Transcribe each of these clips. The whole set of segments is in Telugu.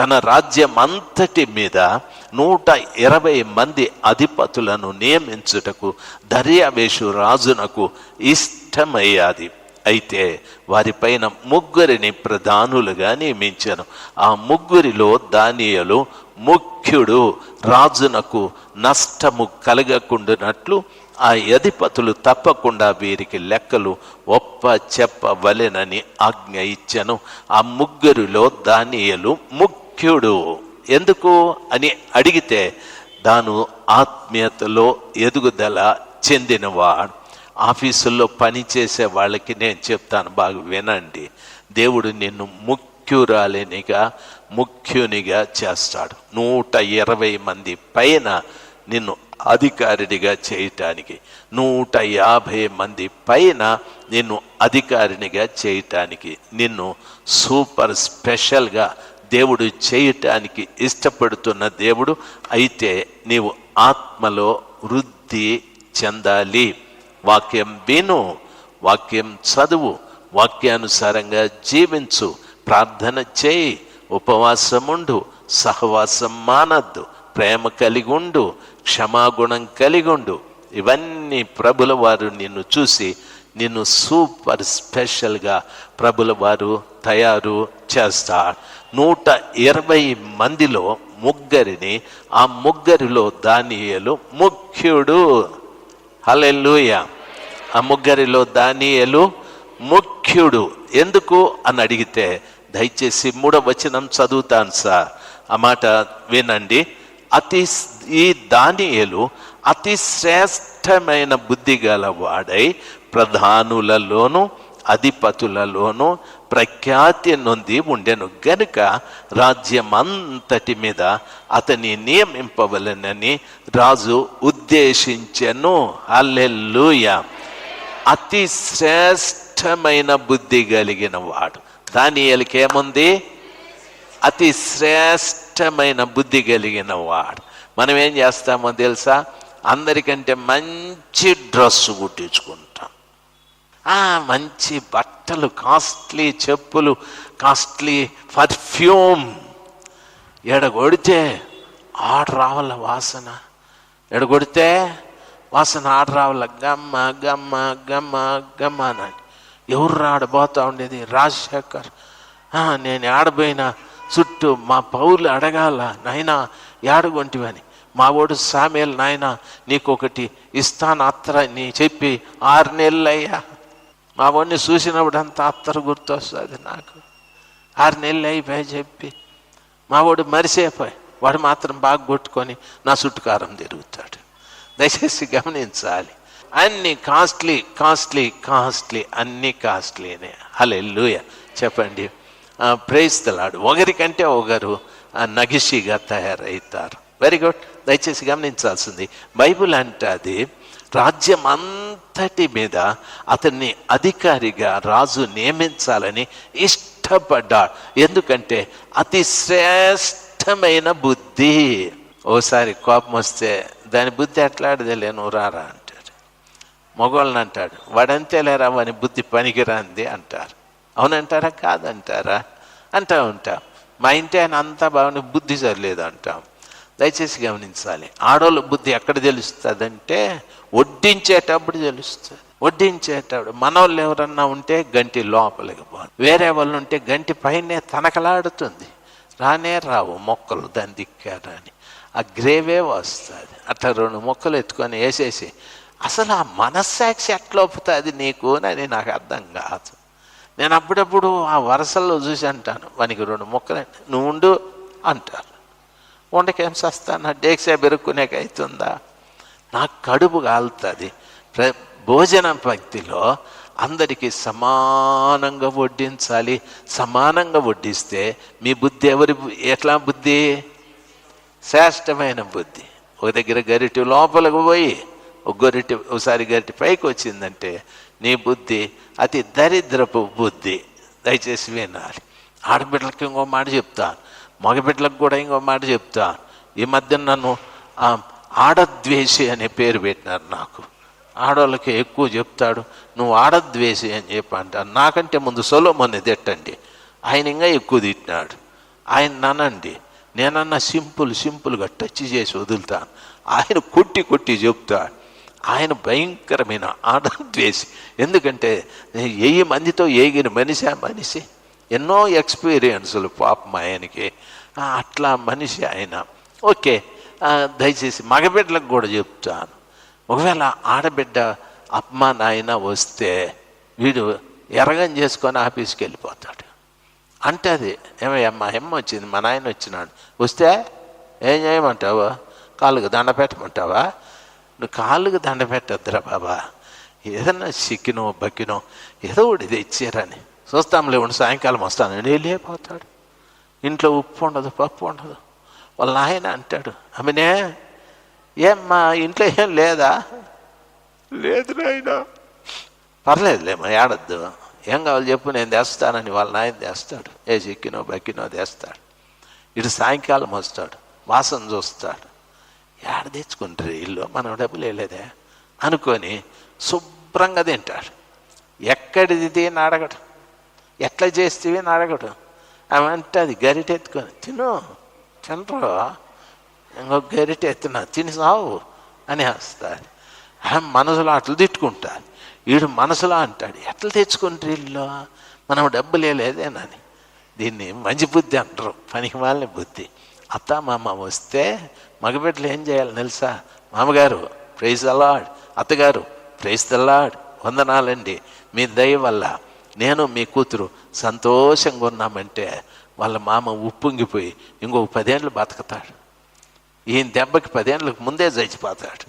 తన రాజ్యం అంతటి మీద 120 మంది అధిపతులను నియమించుటకు దర్యావేషు రాజునకు ఇష్టమయ్యాది. అయితే వారిపైన 3 ప్రధానులుగా నియమించాను. ఆ 3 దానియేలు ముఖ్యుడు. రాజునకు నష్టము కలగకుండానట్లు ఆ అధిపతులు తప్పకుండా వీరికి లెక్కలు చెప్పవలెనని ఆజ్ఞ ఇచ్చాను. ఆ 3 దానియేలు ముఖ్యుడు. ఎందుకు అని అడిగితే తాను ఆత్మీయతలో ఎదుగుదల చెందినవాడు. ఆఫీసుల్లో పనిచేసే వాళ్ళకి నేను చెప్తాను, బాగా వినండి. దేవుడు నిన్ను ముఖ్యునిగా చేస్తాడు. 120 మంది పైన నిన్ను అధికారినిగా చేయటానికి, 150 మంది పైన నిన్ను అధికారినిగా చేయటానికి, నిన్ను సూపర్ స్పెషల్గా దేవుడు చేయటానికి ఇష్టపడుతున్న దేవుడు. అయితే నీవు ఆత్మలో వృద్ధి చెందాలి. వాక్యం విను, వాక్యం చదువు, వాక్యానుసారంగా జీవించు, ప్రార్థన చేయి, ఉపవాసముండు, సహవాసం మానద్దు, ప్రేమ కలిగి ఉండు, క్షమాగుణం కలిగి ఉండు. ఇవన్నీ ప్రభుల వారు నిన్ను చూసి నిన్ను సూపర్ స్పెషల్గా ప్రభుల వారు తయారు చేస్తారు. 120 మందిలో 3 ఆ 3 దానియేలు ముఖ్యుడు. హల్లెలూయా. ఆ 3 దానియేలు ముఖ్యుడు. ఎందుకు అని అడిగితే దయచేసి 3వ వచనం చదువుతాను సార్. ఆ మాట వినండి. ఈ దానియేలు అతి శ్రేష్టమైన బుద్ధి గల వాడై ప్రధానులలోను అధిపతులలోను ప్రఖ్యాతి నొంది ఉండెను గనుక రాజ్యం అంతటి మీద అతని నియమింపవలెనని రాజు ఉద్దేశించెను. హల్లెలూయా. అతి శ్రేష్టమైన బుద్ధి కలిగిన వాడు. దానియేలుకి ఏముంది? అతి శ్రేష్టమైన బుద్ధి కలిగిన వాడు. మనం ఏం చేస్తామో తెలుసా? అందరికంటే మంచి డ్రెస్సు కుట్టించుకుంటాం, మంచి బట్టలు, కాస్ట్లీ చెప్పులు, కాస్ట్లీ పర్ఫ్యూమ్. ఎడగొడితే ఆర్డర్ రావాల వాసన, ఎడగొడితే వాసన ఆర్డర్ రావాల, గమ్మ గమ్మ గమ్మ గమ్మ అని. ఎవరు ఆడబోతా ఉండేది? రాజశేఖర్. నేను ఆడబోయినా చుట్టూ మా పౌలు అడగాల, నాయనా ఏడగొంటివని. మా వాడు సామేలు, నాయన నీకొకటి ఇస్తాను అత్తర నీ చెప్పి 6 నెలలు అయ్యా. మా వాడిని చూసినప్పుడు అంతా అత్తర గుర్తొస్తుంది నాకు. 6 నెలలు అయిపోయి చెప్పి మా వాడు మరిసేపోయి, వాడు మాత్రం బాగా కొట్టుకొని నా చుట్టుకారం తిరుగుతాడు. దయచేసి గమనించాలి. అన్ని కాస్ట్లీ కాస్ట్లీ కాస్ట్లీ, అన్ని కాస్ట్లీనే. హల్లెలూయా చెప్పండి. Praise the lord. ఒకరికంటే ఒకరు నగిషిగా తయారవుతారు. Very good. దయచేసి గమనించాల్సింది, బైబిల్ అంటే అది రాజ్యం అంతటి మీద అతన్ని అధికారిగా రాజు నియమించాలని ఇష్టపడ్డాడు. ఎందుకంటే అతి శ్రేష్టమైన బుద్ధి. ఓసారి కోపం వస్తే దాని బుద్ధి ఎట్లాడదేలే, నువ్వు రారా అంటాడు. మగవాళ్ళని అంటాడు, వాడంతేలేరా వాని బుద్ధి పనికిరాంది అంటారు. అవునంటారా? కాదంటారా? అంటూ ఉంటాం. మా ఇంటి ఆయన అంతా బాగుంది, బుద్ధి సరిలేదు అంటాం. దయచేసి గమనించాలి, ఆడోళ్ళ బుద్ధి ఎక్కడ తెలుస్తుందంటే వడ్డించేటప్పుడు తెలుస్తుంది. వడ్డించేటప్పుడు మనోళ్ళు ఎవరన్నా ఉంటే గంటి లోపలికి పోను, వేరే వాళ్ళు ఉంటే గంటి పైనే తనకలాడుతుంది. రానే రావు మొక్కలు దాని దిక్కారా అని, ఆ గ్రేవే వస్తుంది. అట్లా 2 మొక్కలు ఎత్తుకొని వేసేసి అసలు ఆ మనస్సాక్షి ఎట్లా ఒప్పుతుంది నీకు అని నాకు అర్థం కాదు. నేను అప్పుడప్పుడు ఆ వరసల్లో చూసి అంటాను, వానికి 2 మొక్కలు నువ్వు ఉండు అంటారు. వండకేం సస్తాను, డేక్సే బెరుక్కునేకి అవుతుందా? నాకు కడుపు కాలుతుంది. భోజన పంక్తిలో అందరికీ సమానంగా వడ్డించాలి. సమానంగా వడ్డిస్తే మీ బుద్ధి ఎట్లా బుద్ధి? శ్రేష్టమైన బుద్ధి. ఒక దగ్గర గరిటి లోపలికి పోయి ఒకసారి గరిటి పైకి వచ్చిందంటే నీ బుద్ధి అతి దరిద్రపు బుద్ధి. దయచేసి వినాలి. ఆడబిడ్డలకి ఇంకో మాట చెప్తాను, మగబిడ్డలకు కూడా ఇంకో మాట చెప్తాను. ఈ మధ్య నన్ను ఆడద్వేషి అనే పేరు పెట్టినారు నాకు. ఆడవాళ్ళకి ఎక్కువ చెప్తాడు, నువ్వు ఆడద్వేషి అని చెప్పి అంటారు. నాకంటే ముందు సొలొమోన్ని తిట్టండి, ఆయన ఇంకా ఎక్కువ తిట్టినాడు. ఆయన అనండి, నేనన్నా సింపుల్గా టచ్ చేసి వదులుతాను. ఆయన కొట్టి చెప్తాడు. ఆయన భయంకరమైన ఆర్డర్ వేసి, ఎందుకంటే 1000 మందితో ఏగిన మనిషి, ఎన్నో ఎక్స్పీరియన్సులు పాపం ఆయనకి. అట్లా మనిషి ఆయన. ఓకే, దయచేసి మగబిడ్డలకు కూడా చెప్తాను, ఒకవేళ ఆడబిడ్డ అమ్మ నాయన వస్తే వీడు ఎరగం చేసుకొని ఆఫీస్కి వెళ్ళిపోతాడు. అంటే అది ఏమయ్యా అమ్మ వచ్చింది, మా నాయన వచ్చినాడు, వస్తే ఏం చేయమంటావు? కాళ్ళకు దండ పెట్టమంటావా? నువ్వు కాళ్ళకు దండ పెట్టద్దురా బాబా, ఏదన్నా చికెనో బక్కినో ఏదో ఒకటి తెచ్చారని చూస్తాంలే, ఉండి సాయంకాలం వస్తాను వెళ్ళిపోతాడు. ఇంట్లో ఉప్పు ఉండదు, పప్పు ఉండదు. వాళ్ళ నాయన అంటాడు, ఆమెనే ఏమ్మా ఇంట్లో ఏం లేదా? లేదు నాయన. పర్లేదులేమ్మా, ఏడద్దు, ఏం కావాలి చెప్పు, నేను తెస్తానని వాళ్ళ నాయన తెస్తాడు. ఏ చిక్కినో బక్కినో తెస్తాడు. ఇటు సాయంకాలం వస్తాడు, వాసన చూస్తాడు, ఏడ తెచ్చుకుంటారు ఇల్లు, మనం డబ్బులు వేయలేదే అనుకొని శుభ్రంగా తింటాడు. ఎక్కడిది తిని అడగడు, ఎట్లా చేస్తేవి అని అడగడు. ఆమె అంటే అది గరిటె ఎత్తుకొని తినరు, ఇంకొక గరిటె ఎత్తున్నా తిని సావు అని వేస్తాడు. మనసులో అట్లు తిట్టుకుంటాడు. వీడు మనసులో అంటాడు, ఎట్లా తెచ్చుకుంటారు ఇల్లు, మనం డబ్బులు వేయలేదేనని. దీన్ని మంచి బుద్ధి అంటారు, పనికి మాలిన బుద్ధి. అత్త మామ వస్తే మగబిడ్డలు ఏం చేయాలి తెలుసా? మామగారు ప్రైజ్ ద లార్డ్, అత్తగారు ప్రైజ్ ద లార్డ్, వందనాలండి, మీ దయ వల్ల నేను మీ కూతురు సంతోషంగా ఉన్నామంటే వాళ్ళ మామ ఉప్పొంగిపోయి ఇంకొక 10 ఏళ్ళు బతుకుతాడు. ఈయన దెబ్బకి 10 ఏళ్ళకి ముందే చచ్చిపోతాడు.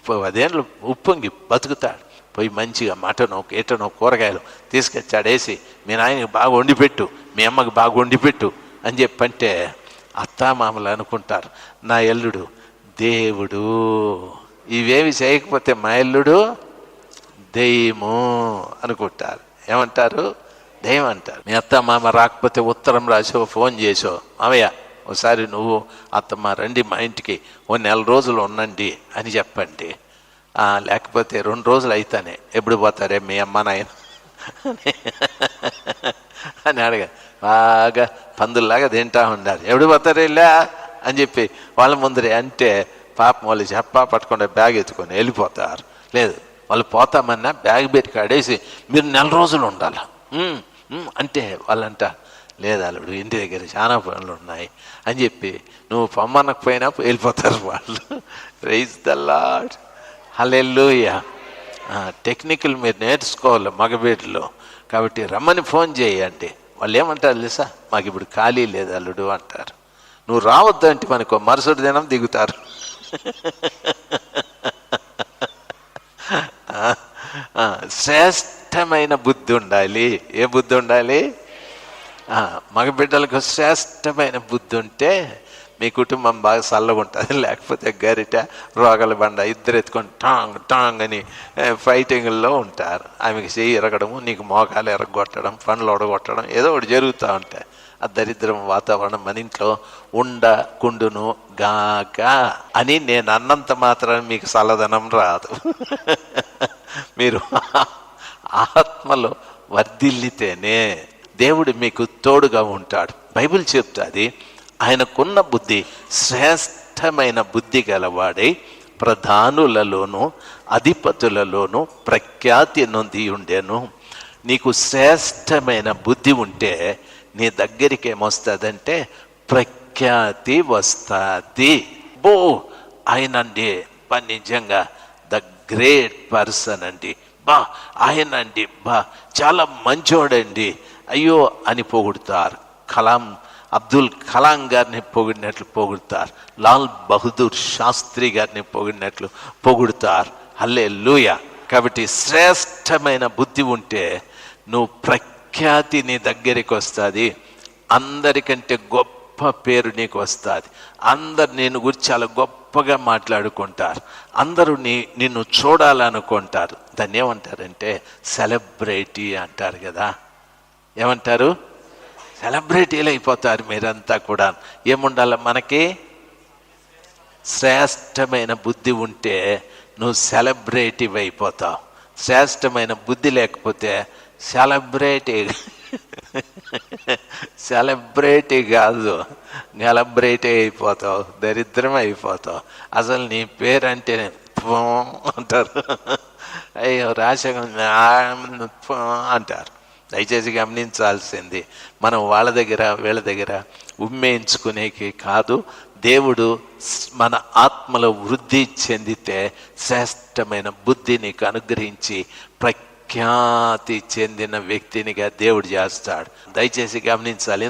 10 ఏళ్ళు ఉప్పొంగి బతుకుతాడు. పోయి మంచిగా మటనో ఏటనో కూరగాయలు తీసుకొచ్చాడేసి, మీ నాయనకి బాగా వండిపెట్టు, మీ అమ్మకి బాగా వండిపెట్టు అని చెప్పంటే అత్తామామలు అనుకుంటారు, నా ఎల్లుడు దేవుడు, ఇవేమి చేయకపోతే మా ఎల్లుడు దెయ్యము అనుకుంటారు. ఏమంటారు? దెయ్యం అంటారు. మీ అత్తమామ రాకపోతే ఉత్తరం రాసో ఫోన్ చేసో, మామయ్య ఒకసారి నువ్వు అత్తమ్మ రండి మా ఇంటికి, 1 నెల రోజులు ఉండండి అని చెప్పండి. లేకపోతే 2 రోజులు అయితేనే, ఎప్పుడు పోతారే మీ అమ్మ నాయన అని అడగ, బాగా పందుల్లాగా తింటా ఉండాలి. ఎప్పుడు పోతారే ఇలా అని చెప్పి వాళ్ళ ముందరే అంటే పాపం వాళ్ళు చెప్పా పట్టుకుంటే బ్యాగ్ ఎత్తుకొని వెళ్ళిపోతారు. లేదు, వాళ్ళు పోతామన్నా బ్యాగ్ పెట్టి కాడేసి మీరు 1 నెల రోజులు ఉండాలి అంటే వాళ్ళంట, లేదు అల్లుడు ఇంటి దగ్గర చాలా పనులు ఉన్నాయి అని చెప్పి నువ్వు పొమ్మనకపోయినా వెళ్ళిపోతారు వాళ్ళు. Praise the Lord, hallelujah. Technical మీరు నేర్చుకోవాలి మగబిడ్డలో. కాబట్టి రమ్మని ఫోన్ చేయండి. వాళ్ళు ఏమంటారు తెలుసా? మాకు ఇప్పుడు ఖాళీ లేదు అల్లుడు అంటారు. నువ్వు రావద్దంటే మనకు మరుసటి దినం దిగుతారు. శ్రేష్టమైన బుద్ధి ఉండాలి. ఏ బుద్ధి ఉండాలి? మగబిడ్డలకు శ్రేష్టమైన బుద్ధి ఉంటే మీ కుటుంబం బాగా చల్లగా ఉంటుంది. లేకపోతే గరిట రోగల బండ ఇద్దరు ఎత్తుకొని టాంగ్ టాంగ్ అని ఫైటింగ్లో ఉంటారు. ఆమెకి చెయ్యి ఎరగడము, నీకు మోకాలు ఎరగొట్టడం, పండ్లు ఒడగొట్టడం, ఏదో ఒకటి జరుగుతూ ఉంటాయి. ఆ దరిద్రం వాతావరణం మన ఇంట్లో ఉండకుండును గాక అని నేను అన్నంత మాత్రం మీకు చల్లదనం రాదు. మీరు ఆత్మలో వర్ధిల్లితేనే దేవుడు మీకు తోడుగా ఉంటాడు. బైబిల్ చెప్తుంది, ఆయనకున్న బుద్ధి శ్రేష్టమైన బుద్ధి గలవాడై ప్రధానులలోనూ అధిపతులలోనూ ప్రఖ్యాతి నొంది ఉండేను. నీకు శ్రేష్టమైన బుద్ధి ఉంటే నీ దగ్గరికి ఏమొస్తుందంటే ప్రఖ్యాతి వస్తుంది. ఆయనండి నిజంగా ద గ్రేట్ పర్సన్ అండి, ఆయనండి చాలా మంచోడండి, అయ్యో అని పొగుడుతారు. అబ్దుల్ కలాం గారిని పొగిడినట్లు పొగుడుతారు. లాల్ బహదూర్ శాస్త్రి గారిని పొగిడినట్లు పొగుడుతారు. హల్లెలూయా. కాబట్టి శ్రేష్టమైన బుద్ధి ఉంటే నువ్వు ప్రఖ్యాతి నీ దగ్గరికి వస్తుంది. అందరికంటే గొప్ప పేరు నీకు వస్తుంది. అందరు నేను గురించి చాలా గొప్పగా మాట్లాడుకుంటారు. అందరూ నిన్ను చూడాలనుకుంటారు. దాన్ని ఏమంటారంటే సెలబ్రిటీ అంటారు కదా. ఏమంటారు? సెలబ్రిటీలు అయిపోతారు మీరంతా కూడా. ఏముండాలి మనకి? శ్రేష్టమైన బుద్ధి ఉంటే నువ్వు సెలబ్రిటీ అయిపోతావు. శ్రేష్టమైన బుద్ధి లేకపోతే సెలబ్రిటీ సెలబ్రిటీ కాదు, గెలబ్రేటీ అయిపోతావు, దరిద్రం అయిపోతావు. అసలు నీ పేరంటే అంటారు. అయ్యో రాజశేఖర్ అంటారు. దయచేసి గమనించాల్సింది, మనం వాళ్ళ దగ్గర వీళ్ళ దగ్గర ఉమ్మేయించుకునేకి కాదు. దేవుడు మన ఆత్మలో వృద్ధి చెందితే శ్రేష్టమైన బుద్ధి నీకు అనుగ్రహించి ప్రఖ్యాతి చెందిన వ్యక్తినిగా దేవుడు చేస్తాడు. దయచేసి గమనించాలి.